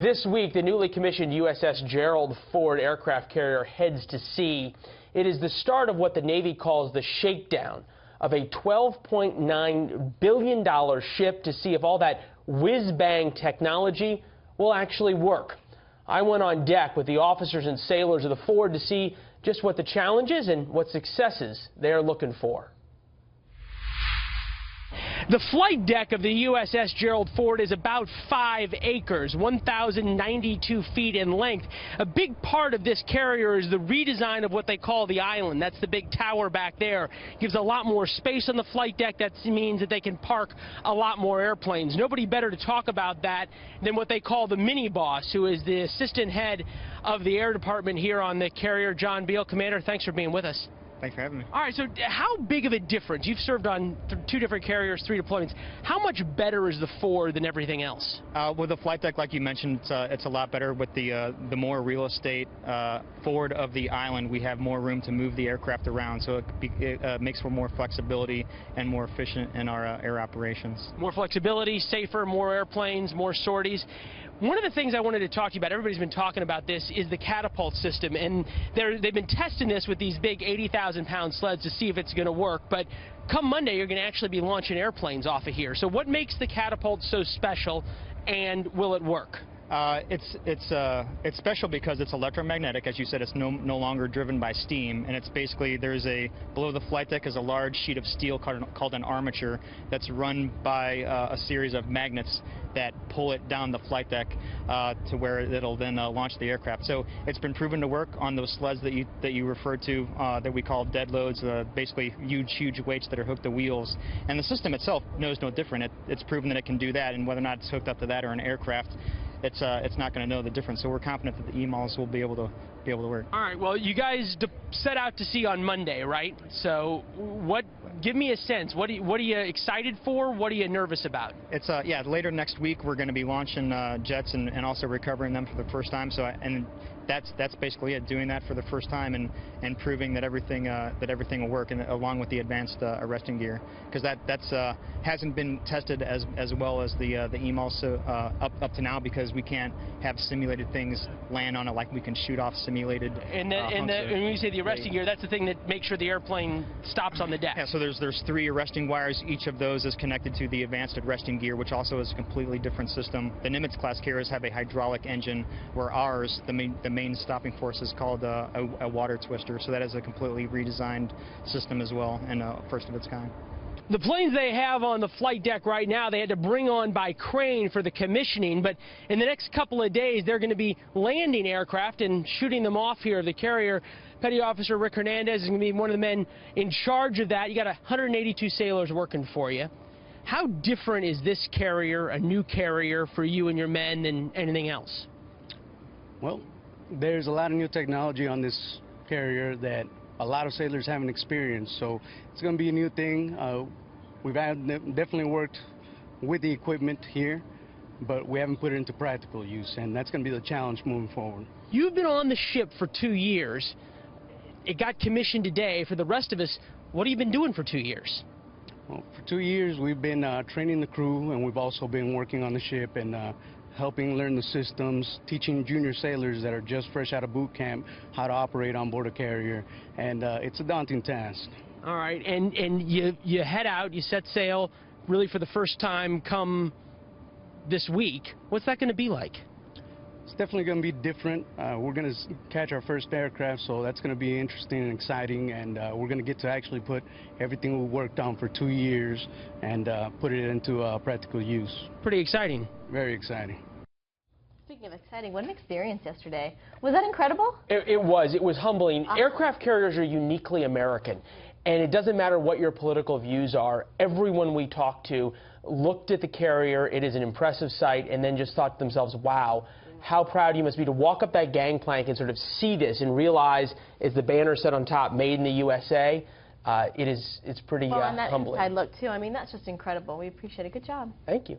This week, the newly commissioned USS Gerald R aircraft carrier heads to sea. It is the start of what the Navy calls the shakedown of a $12.9 billion ship to see if all that whiz-bang technology will actually work. I went on deck with the officers and sailors of the Ford to see just what the challenges and what successes they're looking for. The flight deck of the USS Gerald R is about 5 acres, 1,092 feet in length. A big part of this carrier is the redesign of what they call the island. That's the big tower back there. Gives a lot more space on the flight deck. That means that they can park a lot more airplanes. Nobody better to talk about that than what they call the mini boss, who is the assistant head of the air department here on the carrier, John BIEHL. Commander, thanks for being with us. Thanks for having me. All right, so how big of a difference? You've served on 2 different carriers, 3 deployments. How much better is the Ford than everything else? With the flight deck, like you mentioned, it's a lot better. With the more real estate forward of the island, we have more room to move the aircraft around, so it makes for more flexibility and more efficient in our air operations. More flexibility, safer, more airplanes, more sorties. One of the things I wanted to talk to you about, everybody's been talking about this, is the catapult system. And they've been testing this with these big 80,000-pound sleds to see if it's going to work. But come Monday, you're going to actually be launching airplanes off of here. So what makes the catapult so special, and will it work? It's special because it's electromagnetic. As you said, it's no longer driven by steam, and it's basically, below the flight deck is a large sheet of steel called an armature that's run by a series of magnets that pull it down the flight deck to where it'll then launch the aircraft. So it's been proven to work on those sleds that you referred to that we call dead loads, basically huge weights that are hooked to wheels. And the system itself knows no different. It's proven that it can do that, and whether or not it's hooked up to that or an aircraft, it's not going to know the difference. So we're confident that the EMALs will be able to work. All right. Well, you guys set out to sea on Monday, right? So give me a sense. What are you excited for? What are you nervous about? It's yeah. Later next week we're going to be launching jets and also recovering them for the first time. So that's basically it. Doing that for the first time and proving that everything will work, and along with the advanced arresting gear, because that's hasn't been tested as well as the EMALs up to now, because we can't have simulated things land on it like we can shoot off simulated. And when you say the arresting gear, that's the thing that makes sure the airplane stops on the deck. Yeah. So there's 3 arresting wires. Each of those is connected to the advanced arresting gear, which also is a completely different system. The Nimitz class carriers have a hydraulic engine, where ours, the main stopping force, is called a water twister. So that is a completely redesigned system as well, and first of its kind. The planes they have on the flight deck right now, they had to bring on by crane for the commissioning, but in the next couple of days, they're going to be landing aircraft and shooting them off here. The carrier, Petty Officer Rick Hernandez, is going to be one of the men in charge of that. You got 182 sailors working for you. How different is this carrier, a new carrier, for you and your men than anything else? Well, there's a lot of new technology on this carrier that a lot of sailors haven't experienced, so it's going to be a new thing. We've definitely worked with the equipment here, but we haven't put it into practical use, and that's going to be the challenge moving forward. You've been on the ship for 2 years. It got commissioned today. For the rest of us, what have you been doing for 2 years? Well, for 2 years, we've been training the crew, and we've also been working on the ship and helping learn the systems, teaching junior sailors that are just fresh out of boot camp how to operate on board a carrier, and it's a daunting task. All right, and you head out, you set sail, really for the first time come this week. What's that going to be like? It's definitely going to be different. We're going to catch our first aircraft, so that's going to be interesting and exciting, and we're going to get to actually put everything we worked on for 2 years and put it into practical use. Pretty exciting. Very exciting. Speaking of exciting, what an experience yesterday. Was that incredible? It was. It was humbling. Aircraft carriers are uniquely American, and it doesn't matter what your political views are. Everyone we talked to looked at the carrier. It is an impressive sight, and then just thought to themselves, wow, how proud you must be to walk up that gangplank and sort of see this and realize, as the banner said on top, made in the USA, it's pretty well, and that humbling. inside look, too. I mean, that's just incredible. We appreciate it. Good job. Thank you.